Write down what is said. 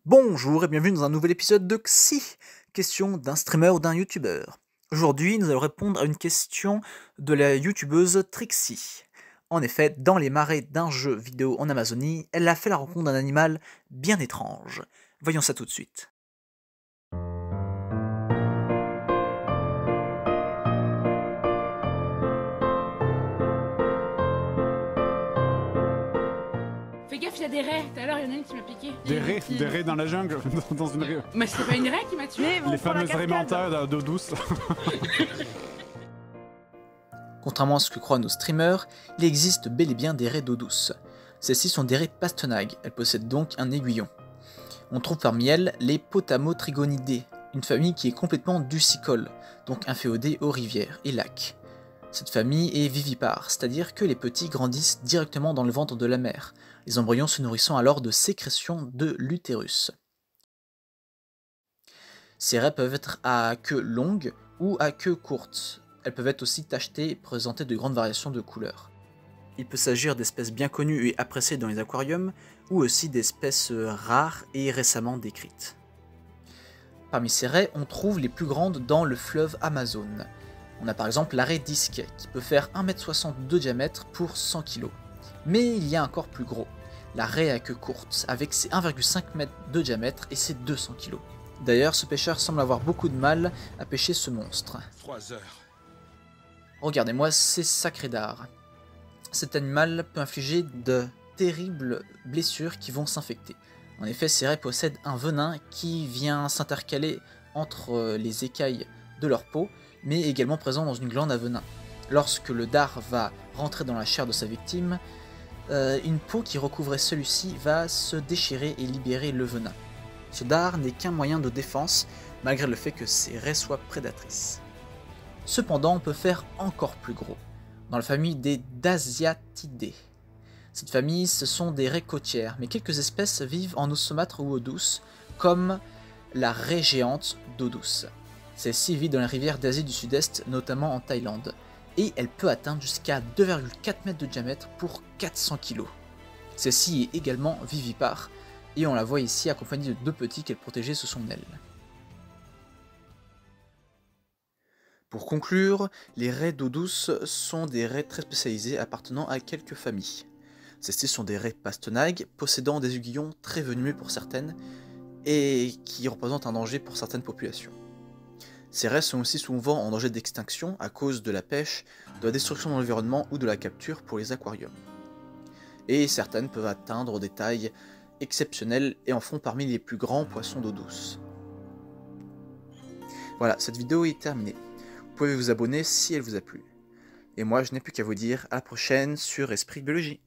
Bonjour et bienvenue dans un nouvel épisode de Xi, question d'un streamer ou d'un youtubeur. Aujourd'hui, nous allons répondre à une question de la youtubeuse Trixie. En effet, dans les marais d'un jeu vidéo en Amazonie, elle a fait la rencontre d'un animal bien étrange. Voyons ça tout de suite. Fais gaffe, il y a des raies. Tout à l'heure, il y en a une qui m'a piqué. Des raies dans la jungle, dans une raie. Mais c'est pas une raie qui m'a tué. Les fameuses raies mentales d'eau douce. Contrairement à ce que croient nos streamers, il existe bel et bien des raies d'eau douce. Celles-ci sont des raies pastenagues, elles possèdent donc un aiguillon. On trouve parmi elles les Potamotrygonidae, une famille qui est complètement ducicole, donc inféodée aux rivières et lacs. Cette famille est vivipare, c'est-à-dire que les petits grandissent directement dans le ventre de la mère, les embryons se nourrissant alors de sécrétions de l'utérus. Ces raies peuvent être à queue longue ou à queue courte. Elles peuvent être aussi tachetées et présenter de grandes variations de couleurs. Il peut s'agir d'espèces bien connues et appréciées dans les aquariums, ou aussi d'espèces rares et récemment décrites. Parmi ces raies, on trouve les plus grandes dans le fleuve Amazon. On a par exemple la raie disque, qui peut faire 1,60 m de diamètre pour 100 kg. Mais il y a encore plus gros, la raie à queue courte, avec ses 1,5 m de diamètre et ses 200 kg. D'ailleurs, ce pêcheur semble avoir beaucoup de mal à pêcher ce monstre. 3 heures. Regardez-moi ces sacrés dards. Cet animal peut infliger de terribles blessures qui vont s'infecter. En effet, ces raies possèdent un venin qui vient s'intercaler entre les écailles de leur peau, mais également présent dans une glande à venin. Lorsque le dard va rentrer dans la chair de sa victime, une peau qui recouvrait celui-ci va se déchirer et libérer le venin. Ce dard n'est qu'un moyen de défense, malgré le fait que ces raies soient prédatrices. Cependant, on peut faire encore plus gros, dans la famille des Dasyatidae. Cette famille, ce sont des raies côtières, mais quelques espèces vivent en eau saumâtre ou eau douce, comme la raie géante d'eau douce. Celle-ci vit dans les rivières d'Asie du Sud-Est, notamment en Thaïlande, et elle peut atteindre jusqu'à 2,4 m de diamètre pour 400 kg. Celle-ci est également vivipare, et on la voit ici accompagnée de deux petits qu'elle protégeait sous son aile. Pour conclure, les raies d'eau douce sont des raies très spécialisées appartenant à quelques familles. Celles-ci sont des raies pastenagues, possédant des aiguillons très venimeux pour certaines, et qui représentent un danger pour certaines populations. Ces raies sont aussi souvent en danger d'extinction à cause de la pêche, de la destruction de l'environnement ou de la capture pour les aquariums. Et certaines peuvent atteindre des tailles exceptionnelles et en font parmi les plus grands poissons d'eau douce. Voilà, cette vidéo est terminée. Vous pouvez vous abonner si elle vous a plu. Et moi, je n'ai plus qu'à vous dire à la prochaine sur Esprit Biologie.